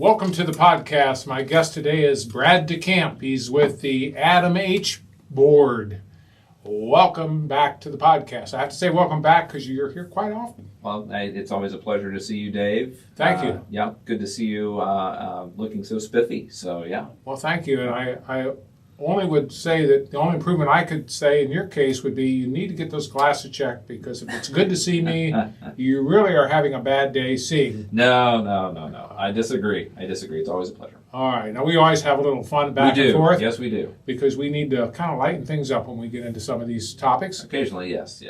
Welcome to the podcast. My guest today is Brad DeCamp. He's with the ADAMH board. Welcome back to the podcast. I have to say welcome back because you're here quite often. Well, it's always a pleasure to see you, Dave. Thank you. Yeah, good to see you looking so spiffy. So, yeah. Well, thank you. And I only would say that the only improvement I could say in your case would be you need to get those glasses checked, because if it's good to see me, you really are having a bad day seeing. No. I disagree. It's always a pleasure. All right. Now, we always have a little fun back and forth. Yes, we do. Because we need to kind of lighten things up when we get into some of these topics. Occasionally, yes.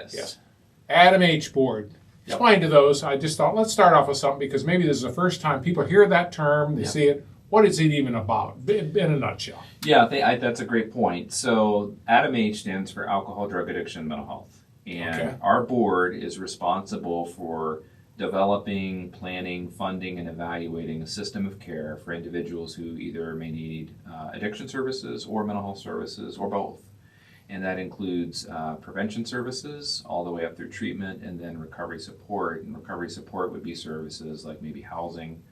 ADAMH board. Explain to those. I just thought, let's start off with something, because maybe this is the first time people hear that term, they see it. What is it even about, in a nutshell? Yeah, that's a great point. So ADAMH stands for Alcohol, Drug Addiction, Mental Health. And our board is responsible for developing, planning, funding, and evaluating a system of care for individuals who either may need addiction services or mental health services or both. And that includes prevention services all the way up through treatment, and then recovery support. And recovery support would be services like maybe housing,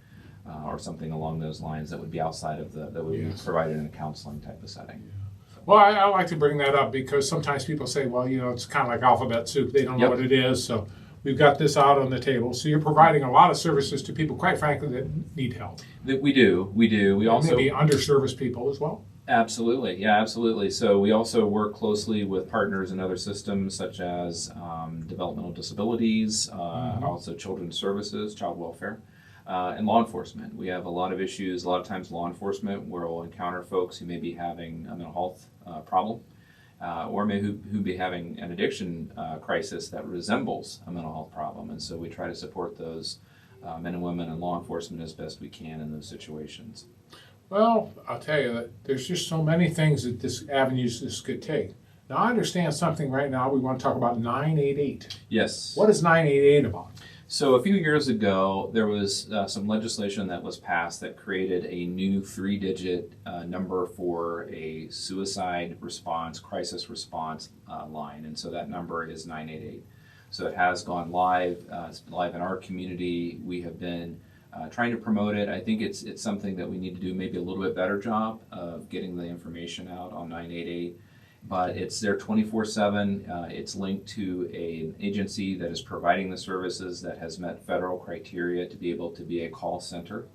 or something along those lines that would be outside of that would be provided in a counseling type of setting. So. Well, I like to bring that up because sometimes people say, well, it's kind of like alphabet soup. They don't know what it is. So we've got this out on the table. So you're providing a lot of services to people, quite frankly, that need help. We do. We also maybe underserviced people as well. Absolutely. Yeah, absolutely. So we also work closely with partners in other systems such as developmental disabilities, also children's services, child welfare. And law enforcement. We have a lot of issues. A lot of times law enforcement will encounter folks who may be having a mental health problem, or who be having an addiction crisis that resembles a mental health problem. And so we try to support those men and women in law enforcement as best we can in those situations. Well, I'll tell you that there's just so many things that this could take. Now, I understand something right now. We want to talk about 988. Yes. What is 988 about? So a few years ago, there was some legislation that was passed that created a new 3-digit number for a suicide response, crisis response line. And so that number is 988. So it has gone live. It's live in our community. We have been trying to promote it. I think it's something that we need to do maybe a little bit better job of getting the information out on 988. But it's there 24/7. It's linked to an agency that is providing the services that has met federal criteria to be able to be a call center.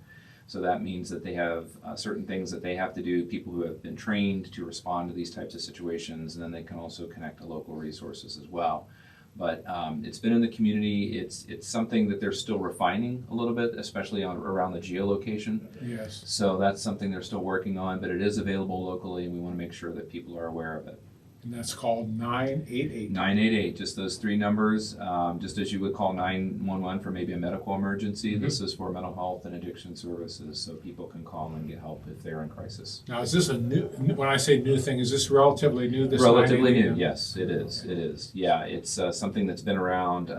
So that means that they have certain things that they have to do, people who have been trained to respond to these types of situations, and then they can also connect to local resources as well. But it's been in the community. It's something that they're still refining a little bit, especially around the geolocation. Yes. So that's something they're still working on, but it is available locally, and we want to make sure that people are aware of it. And that's called 988. 988, just those three numbers. Just as you would call 911 for maybe a medical emergency, this is for mental health and addiction services, so people can call and get help if they're in crisis. Now, is this a new, when I say new thing, is this relatively new? This Relatively new, yes, it is. Yeah, it's something that's been around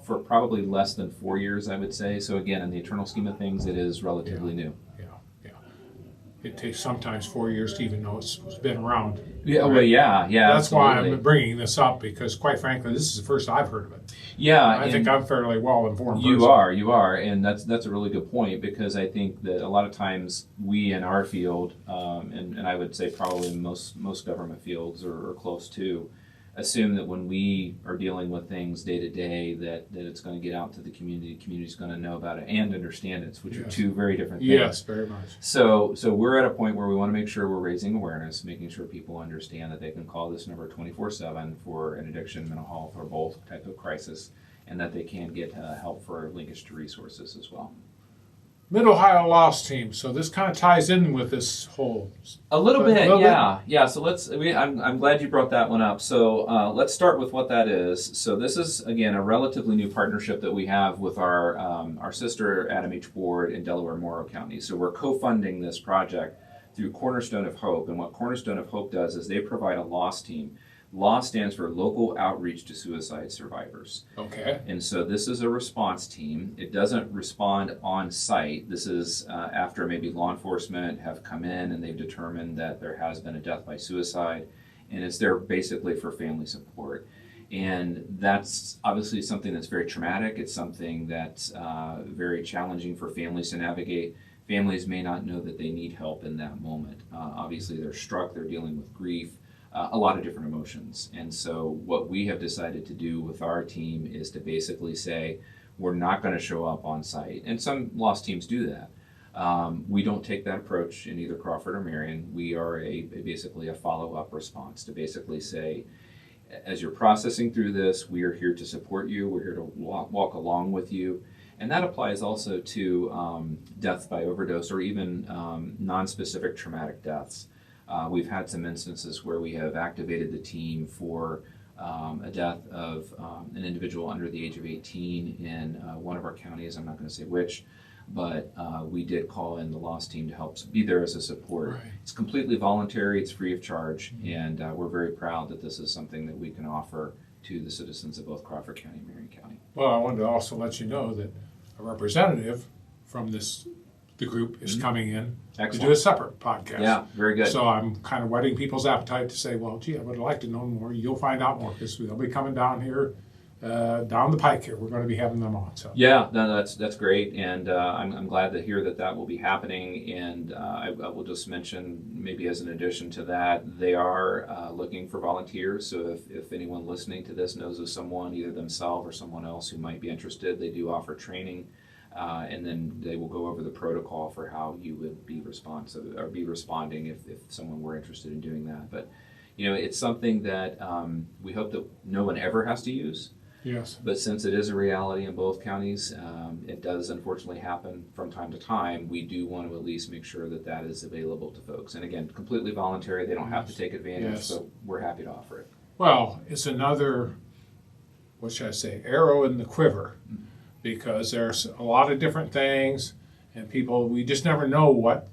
for probably less than 4 years, I would say. So again, in the eternal scheme of things, it is relatively new. It takes sometimes 4 years to even know it's been around. Yeah, right? Well, yeah. That's absolutely. why I'm bringing this up, because quite frankly, this is the first I've heard of it. Yeah, I think I'm fairly well informed. You are, and that's a really good point, because I think that a lot of times we in our field, and I would say probably most government fields or close to, assume that when we are dealing with things day to day, that it's going to get out to the community's going to know about it and understand it, which are two very different things. Yes, very much. So we're at a point where we want to make sure we're raising awareness, making sure people understand that they can call this number 24/7 for an addiction, mental health, or both type of crisis, and that they can get help for linkage to resources as well. Mid-Ohio Lost Team. So this kind of ties in with this whole. A little bit. Yeah. So I'm glad you brought that one up. So let's start with what that is. So this is again a relatively new partnership that we have with our sister ADAMH board in Delaware and Morrow County. So we're co-funding this project through Cornerstone of Hope, and what Cornerstone of Hope does is they provide a Lost Team. LAW stands for Local Outreach to Suicide Survivors. Okay. And so this is a response team. It doesn't respond on site. This is after maybe law enforcement have come in and they've determined that there has been a death by suicide, and it's there basically for family support. And that's obviously something that's very traumatic. It's something that's very challenging for families to navigate. families may not know that they need help in that moment. Obviously, they're struck, they're dealing with grief, a lot of different emotions. And so what we have decided to do with our team is to basically say, we're not going to show up on site. And some loss teams do that. We don't take that approach in either Crawford or Marion. We are basically a follow-up response to basically say, as you're processing through this, we are here to support you. We're here to walk along with you. And that applies also to deaths by overdose or even non-specific traumatic deaths. We've had some instances where we have activated the team for a death of an individual under the age of 18 in one of our counties. I'm not going to say which, but we did call in the loss team to help be there as a support. Right. It's completely voluntary, it's free of charge, and we're very proud that this is something that we can offer to the citizens of both Crawford County and Marion County. Well, I wanted to also let you know that a representative from the group is coming in to do a separate podcast. Yeah, very good. So I'm kind of whetting people's appetite to say, well, gee, I would like to know more. You'll find out more because they'll be coming down here, down the pike here. We're going to be having them on. So yeah, no, that's great, and I'm glad to hear that will be happening. And I will just mention, maybe as an addition to that, they are looking for volunteers. So if anyone listening to this knows of someone, either themselves or someone else who might be interested, they do offer training. And then they will go over the protocol for how you would be responsive or be responding if someone were interested in doing that. But it's something that we hope that no one ever has to use. yes, But since it is a reality in both counties, it does unfortunately happen from time to time. We do want to at least make sure that is available to folks. And again, completely voluntary. They don't have to take advantage. Yes. So we're happy to offer it. well, it's another, what should I say, arrow in the quiver. Because there's a lot of different things, and we just never know what.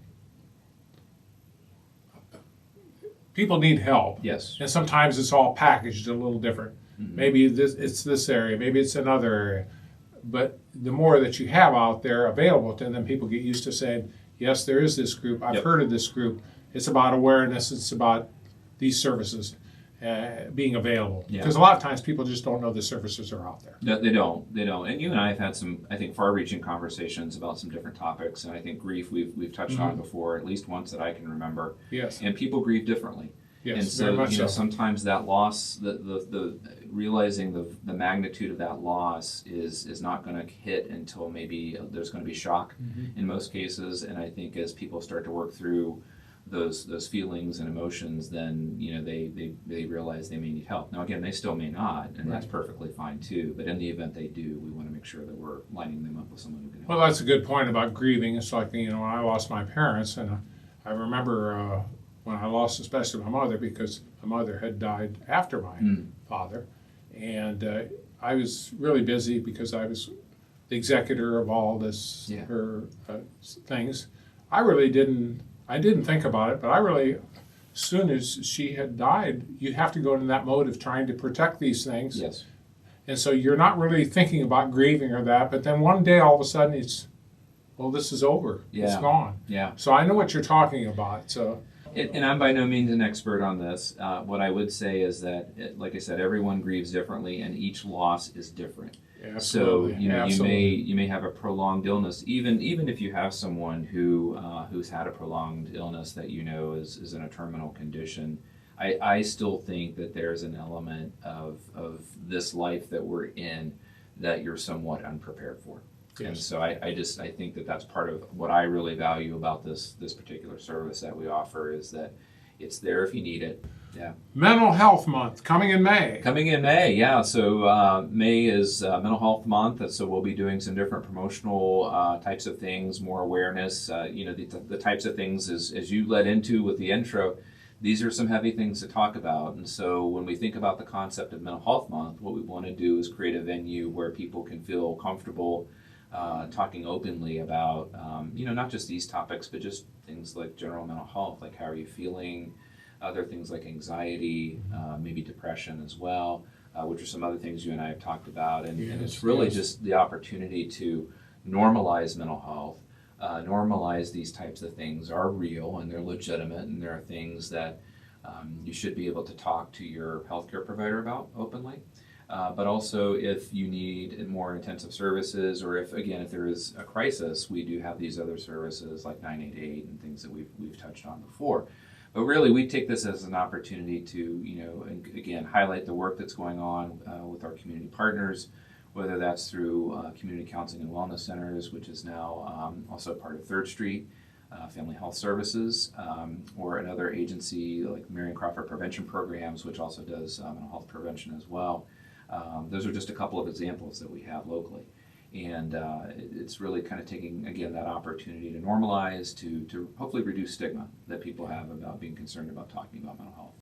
People need help. Yes. And sometimes it's all packaged a little different. Mm-hmm. Maybe it's this area, maybe it's another area. But the more that you have out there available to them, then people get used to saying, yes, there is this group. I've heard of this group. It's about awareness. It's about these services. Being available, because a lot of times people just don't know the services are out there. No, they don't. And you and I have had some, I think, far-reaching conversations about some different topics, and I think grief we've touched on before, at least once that I can remember. Yes. And people grieve differently. Yes. And so, very much so. sometimes that loss, the realizing the magnitude of that loss is not going to hit until maybe there's going to be shock in most cases. And I think as people start to work through those feelings and emotions, then they realize they may need help. Now again, they still may not, and that's perfectly fine too. But in the event they do, we want to make sure that we're lining them up with someone who can help. Well, that's a good point about grieving. It's like when I lost my parents, and I remember when I lost especially my mother, because my mother had died after my father, and I was really busy because I was the executor of all this her things. I didn't think about it, but as soon as she had died, you have to go into that mode of trying to protect these things. Yes. And so you're not really thinking about grieving or that, but then one day all of a sudden this is over. Yeah. It's gone. Yeah. So I know what you're talking about. So. And I'm by no means an expert on this. What I would say is that, like I said, everyone grieves differently, and each loss is different. Absolutely. So Absolutely. you may have a prolonged illness, even if you have someone who's had a prolonged illness that is in a terminal condition. I still think that there's an element of this life that we're in that you're somewhat unprepared for. Yes. And so I think that's part of what I really value about this particular service that we offer, is that it's there if you need it. Yeah. Mental Health Month coming in May. Yeah. So May is Mental Health Month, so we'll be doing some different promotional types of things, more awareness. The types of things as you led into with the intro. These are some heavy things to talk about, and so when we think about the concept of Mental Health Month, what we want to do is create a venue where people can feel comfortable talking openly about not just these topics, but just things like general mental health, like how are you feeling. Other things like anxiety, maybe depression as well, which are some other things you and I have talked about. And it's really just the opportunity to normalize mental health, normalize these types of things are real and they're legitimate, and there are things that you should be able to talk to your healthcare provider about openly. But also if you need more intensive services, or if, again, if there is a crisis, we do have these other services like 988 and things that we've touched on before. But really, we take this as an opportunity to, again, highlight the work that's going on with our community partners, whether that's through community counseling and wellness centers, which is now also part of Third Street, Family Health Services, or another agency like Marion Crawford Prevention Programs, which also does mental health prevention as well. Those are just a couple of examples that we have locally. And it's really kind of taking, again, that opportunity to normalize, to hopefully reduce stigma that people have about being concerned about talking about mental health.